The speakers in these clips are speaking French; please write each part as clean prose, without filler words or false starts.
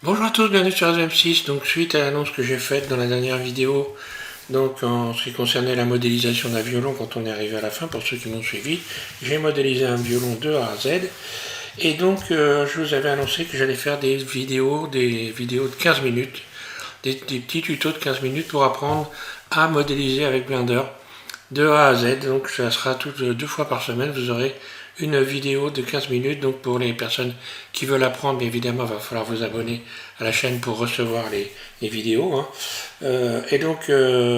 Bonjour à tous, bienvenue sur M6. Donc suite à l'annonce que j'ai faite dans la dernière vidéo, donc en ce qui concernait la modélisation d'un violon quand on est arrivé à la fin, pour ceux qui m'ont suivi, j'ai modélisé un violon de A à Z. Et donc je vous avais annoncé que j'allais faire des vidéos de 15 minutes, des petits tutos de 15 minutes pour apprendre à modéliser avec Blender de A à Z. Donc ça sera deux fois par semaine, vous aurez une vidéo de 15 minutes. Donc pour les personnes qui veulent apprendre, bien évidemment, il va falloir vous abonner à la chaîne pour recevoir les vidéos. Et donc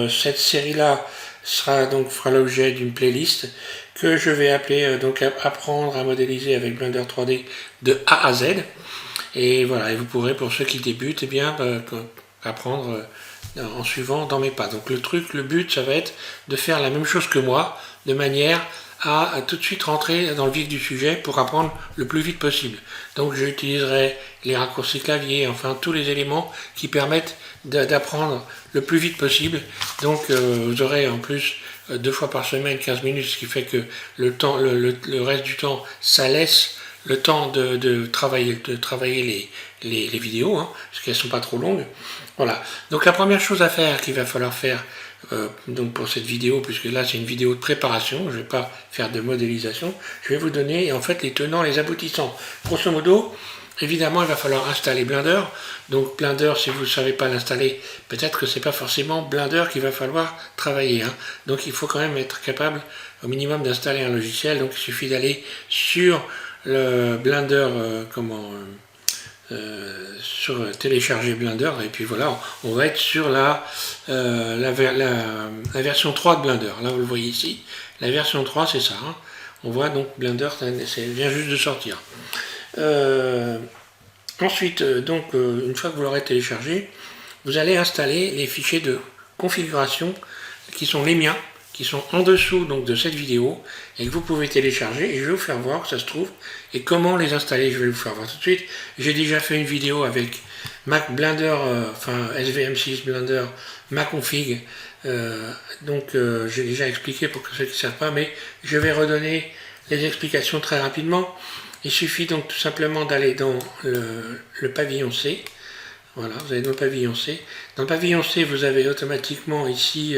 cette série-là fera l'objet d'une playlist que je vais appeler donc apprendre à modéliser avec Blender 3D de A à Z. Et voilà, et vous pourrez, pour ceux qui débutent, apprendre en suivant dans mes pas. Donc le but, ça va être de faire la même chose que moi, de manière à tout de suite rentrer dans le vif du sujet pour apprendre le plus vite possible. Donc j'utiliserai les raccourcis clavier, enfin tous les éléments qui permettent d'apprendre le plus vite possible. Donc vous aurez en plus deux fois par semaine 15 minutes, ce qui fait que le reste du temps, ça laisse le temps de travailler les vidéos, parce qu'elles ne sont pas trop longues. Voilà. Donc la première chose à faire qu'il va falloir faire donc pour cette vidéo, puisque là c'est une vidéo de préparation, je ne vais pas faire de modélisation, je vais vous donner en fait les tenants, les aboutissants. Grosso modo, évidemment il va falloir installer Blender. Donc Blender, si vous ne savez pas l'installer, peut-être que c'est pas forcément Blender qu'il va falloir travailler. Donc il faut quand même être capable au minimum d'installer un logiciel. Donc il suffit d'aller sur le Blender, sur télécharger Blender, et puis voilà, on va être sur la version 3 de Blender. Là vous le voyez ici, la version 3 c'est ça. On voit donc Blender, ça vient juste de sortir. Ensuite, une fois que vous l'aurez téléchargé, vous allez installer les fichiers de configuration qui sont les miens, qui sont en dessous donc de cette vidéo et que vous pouvez télécharger, et je vais vous faire voir que ça se trouve et comment les installer. Je vais vous faire voir tout de suite. J'ai déjà fait une vidéo avec Mac Blender, SVM6 Blender, ma config, j'ai déjà expliqué pour ceux qui ne savent pas, mais je vais redonner les explications très rapidement. Il suffit donc tout simplement d'aller dans le pavillon C. Voilà, vous allez dans le pavillon C. Dans le pavillon C, vous avez automatiquement ici,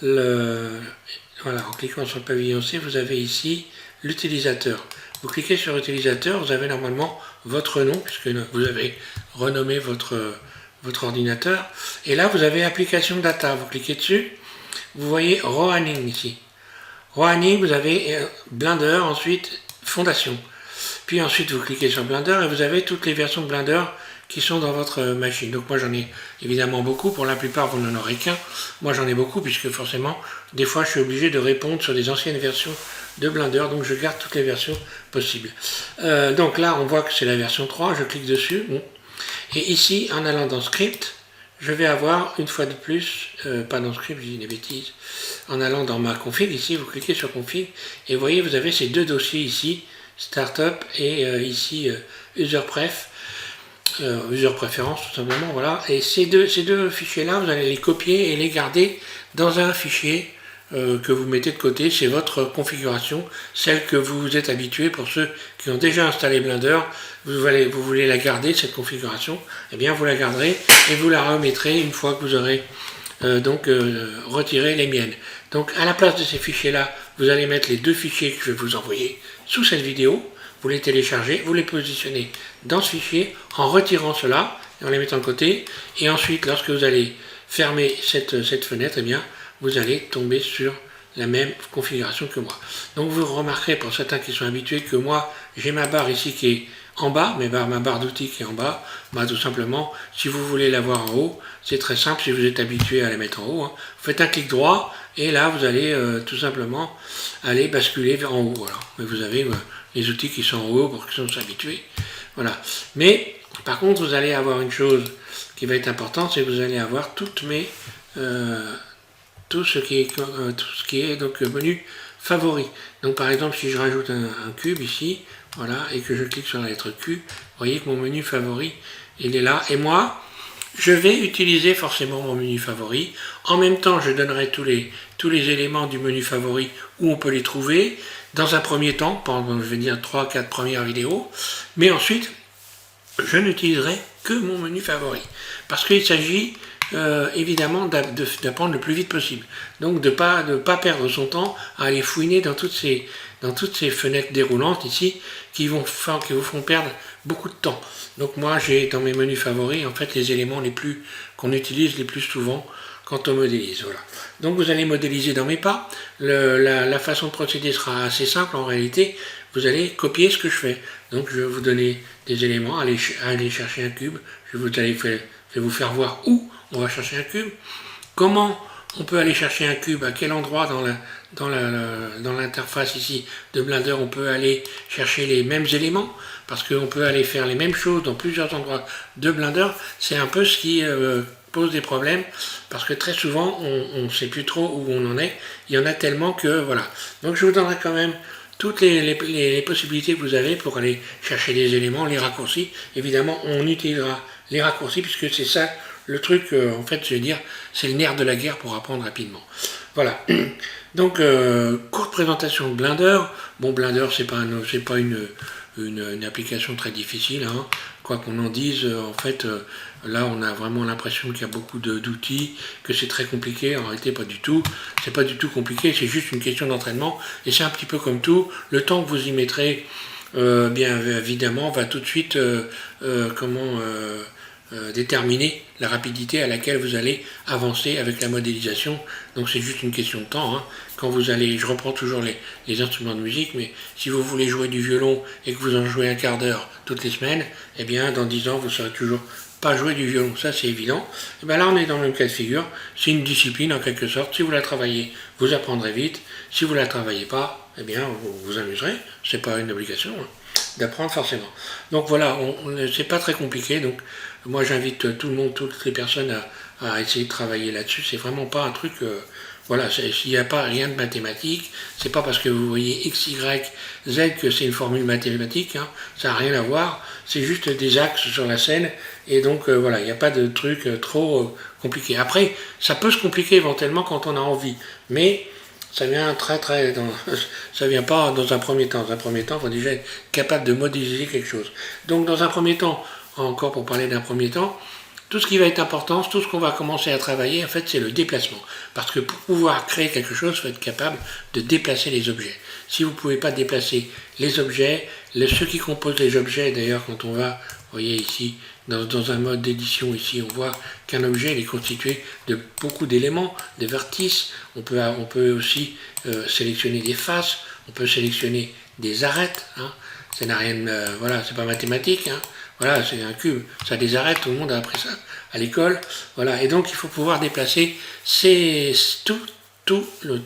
voilà, en cliquant sur le pavillon C, vous avez ici l'utilisateur. Vous cliquez sur utilisateur, vous avez normalement votre nom, puisque vous avez renommé votre ordinateur. Et là, vous avez application data. Vous cliquez dessus, vous voyez Rohaning ici. Rohaning, vous avez Blender, ensuite Fondation. Puis ensuite, vous cliquez sur Blender et vous avez toutes les versions de Blender qui sont dans votre machine. Donc moi j'en ai évidemment beaucoup, pour la plupart vous n'en aurez qu'un. Moi j'en ai beaucoup puisque forcément des fois je suis obligé de répondre sur des anciennes versions de Blender, donc je garde toutes les versions possibles. Donc là on voit que c'est la version 3, je clique dessus, et ici en allant dans Script, je vais avoir une fois de plus, pas dans Script, je dis des bêtises, en allant dans ma config, ici vous cliquez sur config, et vous voyez vous avez ces deux dossiers ici, Startup et ici UserPref, user préférence tout simplement, voilà. Et ces deux fichiers là, vous allez les copier et les garder dans un fichier que vous mettez de côté. C'est votre configuration, celle que vous êtes habitué. Pour ceux qui ont déjà installé Blender, vous voulez la garder, cette configuration, et bien vous la garderez et vous la remettrez une fois que vous aurez retiré les miennes. Donc à la place de ces fichiers là, vous allez mettre les deux fichiers que je vais vous envoyer sous cette vidéo. Vous les téléchargez, vous les positionnez dans ce fichier en retirant cela et en les mettant de côté. Et ensuite, lorsque vous allez fermer cette fenêtre, eh bien, vous allez tomber sur la même configuration que moi. Donc vous remarquerez, pour certains qui sont habitués, que moi, j'ai ma barre ici qui est en bas, ma barre d'outils qui est en bas. Bah, tout simplement, si vous voulez la voir en haut, c'est très simple, si vous êtes habitué à la mettre en haut. Vous faites un clic droit et là, vous allez tout simplement aller basculer vers en haut. Voilà. Mais vous avez les outils qui sont en haut pour qu'ils soient habitués. Voilà. Mais par contre, vous allez avoir une chose qui va être importante, c'est que vous allez avoir toutes mes tout ce qui est donc menu favori. Donc par exemple, si je rajoute un cube ici, voilà, et que je clique sur la lettre Q, vous voyez que mon menu favori, il est là. Et moi, je vais utiliser forcément mon menu favori. En même temps, je donnerai tous les éléments du menu favori où on peut les trouver. Dans un premier temps, pendant, je vais dire, 3-4 premières vidéos. Mais ensuite, je n'utiliserai que mon menu favori. Parce qu'il s'agit évidemment d'apprendre le plus vite possible. Donc de pas perdre son temps à aller fouiner dans toutes ces fenêtres déroulantes ici qui vous font perdre beaucoup de temps. Donc moi j'ai dans mes menus favoris en fait les éléments qu'on utilise les plus souvent quand on modélise. Voilà. Donc vous allez modéliser dans mes pas. La façon de procéder sera assez simple en réalité. Vous allez copier ce que je fais. Donc je vais vous donner des éléments, aller chercher un cube. Je vais vous faire voir où on va chercher un cube. Comment on peut aller chercher un cube, à quel endroit dans l'interface ici de Blender on peut aller chercher les mêmes éléments, parce qu'on peut aller faire les mêmes choses dans plusieurs endroits de Blender. C'est un peu ce qui pose des problèmes, parce que très souvent on ne sait plus trop où on en est. Il y en a tellement que voilà. Donc je vous donnerai quand même toutes les possibilités que vous avez pour aller chercher des éléments, les raccourcis. Évidemment, on utilisera les raccourcis puisque c'est ça le truc, en fait, je vais dire, c'est le nerf de la guerre pour apprendre rapidement. Voilà. Donc, courte présentation de Blender. Bon, Blender, c'est pas une application très difficile, hein. Quoi qu'on en dise, en fait, là, on a vraiment l'impression qu'il y a beaucoup d'outils, que c'est très compliqué. En réalité, pas du tout. C'est pas du tout compliqué, c'est juste une question d'entraînement. Et c'est un petit peu comme tout. Le temps que vous y mettrez, bien évidemment, va tout de suite, déterminer la rapidité à laquelle vous allez avancer avec la modélisation. Donc c'est juste une question de temps, hein. Quand vous allez, je reprends toujours les instruments de musique, mais si vous voulez jouer du violon et que vous en jouez un quart d'heure toutes les semaines, eh bien dans 10 ans vous ne saurez toujours pas jouer du violon, ça c'est évident. Et bien là on est dans le même cas de figure, c'est une discipline en quelque sorte. Si vous la travaillez, vous apprendrez vite. Si vous ne la travaillez pas, eh bien vous vous amuserez, c'est pas une obligation, hein, d'apprendre forcément. Donc voilà, c'est pas très compliqué. Donc moi j'invite tout le monde, toutes les personnes à essayer de travailler là-dessus. C'est vraiment pas un truc, voilà, s'il n'y a pas rien de mathématique, c'est pas parce que vous voyez x, y, z que c'est une formule mathématique, hein, ça n'a rien à voir, c'est juste des axes sur la scène, et donc voilà, il n'y a pas de truc trop compliqué. Après, ça peut se compliquer éventuellement quand on a envie, mais ça vient ça vient pas dans un premier temps. Dans un premier temps, il faut déjà être capable de modéliser quelque chose. Donc dans un premier temps, encore pour parler d'un premier temps, tout ce qui va être important, tout ce qu'on va commencer à travailler, en fait, c'est le déplacement. Parce que pour pouvoir créer quelque chose, il faut être capable de déplacer les objets. Si vous ne pouvez pas déplacer les objets, ceux qui composent les objets, d'ailleurs, quand on va, vous voyez ici, dans un mode d'édition, ici, on voit qu'un objet est constitué de beaucoup d'éléments, des vertices. On peut aussi sélectionner des faces, on peut sélectionner des arêtes, hein. Ça n'a rien de, voilà, c'est pas mathématique, hein. Voilà, c'est un cube, ça des arêtes, tout le monde a appris ça à l'école. Voilà, et donc il faut pouvoir déplacer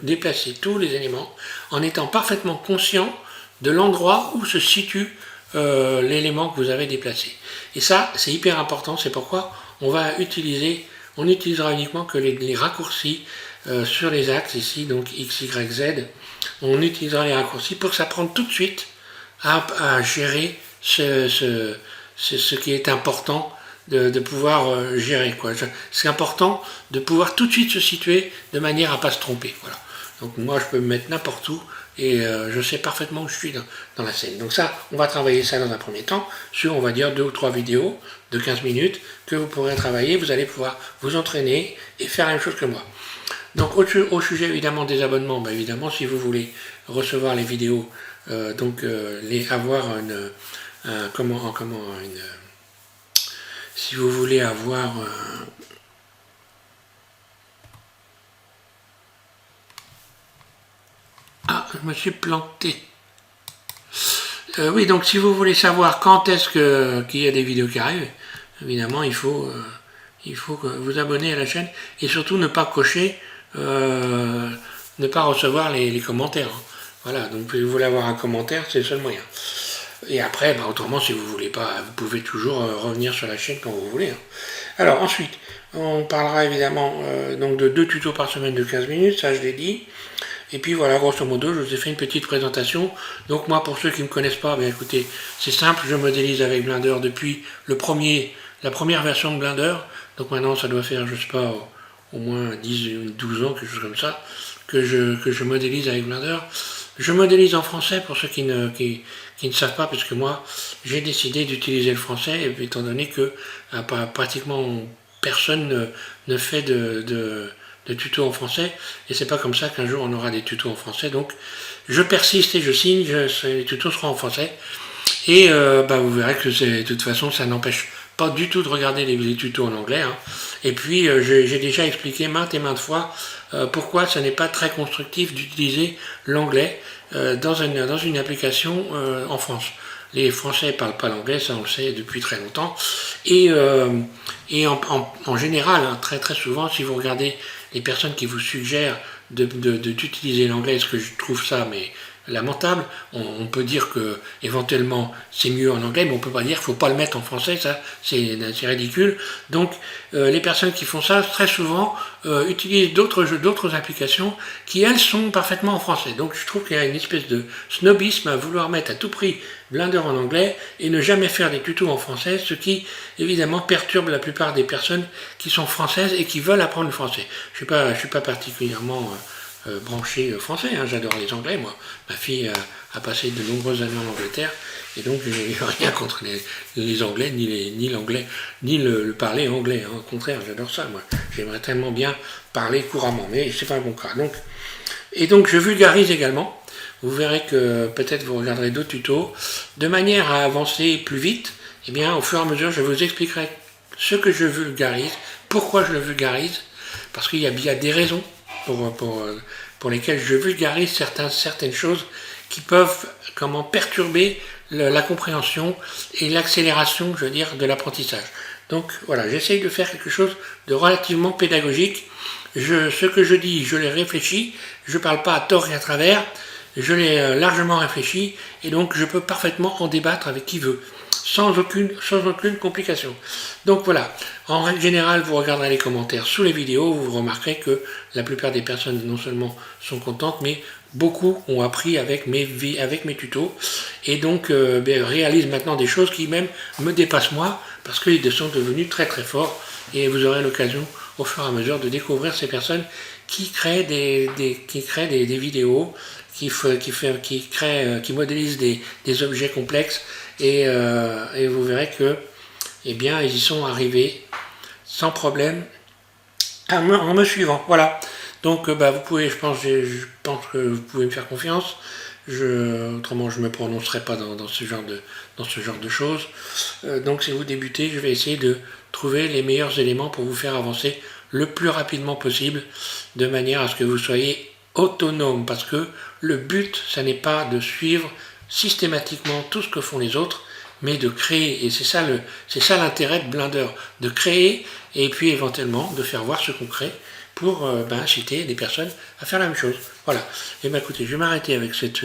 déplacer tous les éléments en étant parfaitement conscient de l'endroit où se situe l'élément que vous avez déplacé. Et ça, c'est hyper important, c'est pourquoi on utilisera uniquement que les raccourcis sur les axes ici, donc X, Y, Z. On utilisera les raccourcis pour s'apprendre tout de suite à gérer ce qui est important de pouvoir gérer, quoi. C'est important de pouvoir tout de suite se situer de manière à ne pas se tromper. Voilà. Donc moi je peux me mettre n'importe où et je sais parfaitement où je suis dans la scène. Donc ça, on va travailler ça dans un premier temps sur, on va dire, 2 ou 3 vidéos de 15 minutes que vous pourrez travailler. Vous allez pouvoir vous entraîner et faire la même chose que moi. Donc au sujet évidemment des abonnements, ben, évidemment si vous voulez recevoir les vidéos, avoir si vous voulez avoir ah, je me suis planté. Oui, donc si vous voulez savoir quand est-ce qu'il y a des vidéos qui arrivent, évidemment il faut vous abonner à la chaîne et surtout ne pas cocher, ne pas recevoir les commentaires, hein. Voilà, donc si vous voulez avoir un commentaire, c'est le seul moyen. Et après, bah, autrement, si vous voulez pas, vous pouvez toujours revenir sur la chaîne quand vous voulez, hein. Alors ensuite, on parlera évidemment donc de 2 tutos par semaine de 15 minutes, ça je l'ai dit. Et puis voilà, grosso modo, je vous ai fait une petite présentation. Donc moi, pour ceux qui ne me connaissent pas, bien écoutez, c'est simple, je modélise avec Blender depuis la première version de Blender. Donc maintenant, ça doit faire, je sais pas, au moins 10 ou 12 ans, quelque chose comme ça, que je modélise avec Blender. Je modélise en français pour ceux qui ne savent pas, parce que moi, j'ai décidé d'utiliser le français, étant donné que pratiquement personne ne fait de tutos en français, et c'est pas comme ça qu'un jour on aura des tutos en français. Donc, je persiste et je signe, les tutos seront en français. Et vous verrez que de toute façon, ça n'empêche pas du tout de regarder les tutos en anglais. Hein. Et puis, j'ai déjà expliqué maintes et maintes fois pourquoi ce n'est pas très constructif d'utiliser l'anglais dans une application en France. Les Français ne parlent pas l'anglais, ça on le sait depuis très longtemps. Et en général, hein, très très souvent, si vous regardez les personnes qui vous suggèrent d'utiliser l'anglais, ce que je trouve ça mais lamentable, on peut dire que éventuellement c'est mieux en anglais, mais on peut pas dire qu'il faut pas le mettre en français, ça c'est ridicule. Donc les personnes qui font ça très souvent utilisent d'autres applications qui elles sont parfaitement en français. Donc je trouve qu'il y a une espèce de snobisme à vouloir mettre à tout prix Blender en anglais et ne jamais faire des tutos en français, ce qui évidemment perturbe la plupart des personnes qui sont françaises et qui veulent apprendre le français. Je suis pas particulièrement branché français, hein, j'adore les anglais moi. Ma fille a passé de nombreuses années en Angleterre et donc j'ai rien contre les anglais, ni l'anglais, ni le parler anglais. Hein. Au contraire, j'adore ça moi. J'aimerais tellement bien parler couramment, mais c'est pas mon cas. Donc je vulgarise également. Vous verrez que peut-être vous regarderez d'autres tutos. De manière à avancer plus vite, eh bien, au fur et à mesure, je vous expliquerai ce que je vulgarise, pourquoi je le vulgarise, parce qu'il y a des raisons pour lesquelles je vulgarise certaines choses qui peuvent perturber la compréhension et l'accélération, je veux dire, de l'apprentissage. Donc voilà, j'essaye de faire quelque chose de relativement pédagogique. Ce que je dis, je l'ai réfléchi, je ne parle pas à tort et à travers, je l'ai largement réfléchi et donc je peux parfaitement en débattre avec qui veut, sans aucune complication. Donc voilà, en règle générale, vous regarderez les commentaires sous les vidéos, vous remarquerez que la plupart des personnes non seulement sont contentes, mais beaucoup ont appris avec mes tutos et donc réalisent maintenant des choses qui même me dépassent moi, parce qu'ils sont devenus très très forts et vous aurez l'occasion au fur et à mesure de découvrir ces personnes qui créent des vidéos, qui modélisent des objets complexes et vous verrez que eh bien, ils y sont arrivés sans problème en me suivant. Voilà. Donc vous pouvez, je pense que vous pouvez me faire confiance. Autrement, je ne me prononcerai pas dans ce genre de choses. Donc si vous débutez, je vais essayer de trouver les meilleurs éléments pour vous faire avancer le plus rapidement possible, de manière à ce que vous soyez autonome, parce que le but, ça n'est pas de suivre systématiquement tout ce que font les autres, mais de créer, et c'est ça l'intérêt de Blender, de créer et puis éventuellement de faire voir ce qu'on crée pour inciter des personnes à faire la même chose. Voilà. Et écoutez, je vais m'arrêter avec cette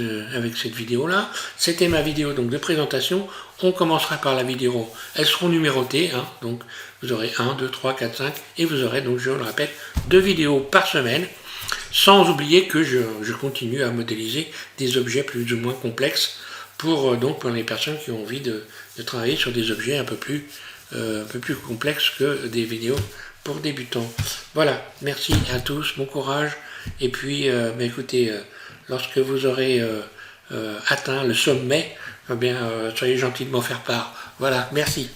vidéo-là. C'était ma vidéo donc de présentation. On commencera par la vidéo. Elles seront numérotées, hein, donc vous aurez 1, 2, 3, 4, 5, et vous aurez donc, je le répète, 2 vidéos par semaine, sans oublier que je continue à modéliser des objets plus ou moins complexes pour les personnes qui ont envie de travailler sur des objets un peu plus complexes que des vidéos pour débutants. Voilà, merci à tous, bon courage, et puis écoutez, lorsque vous aurez atteint le sommet, soyez gentils de m'en faire part. Voilà, merci.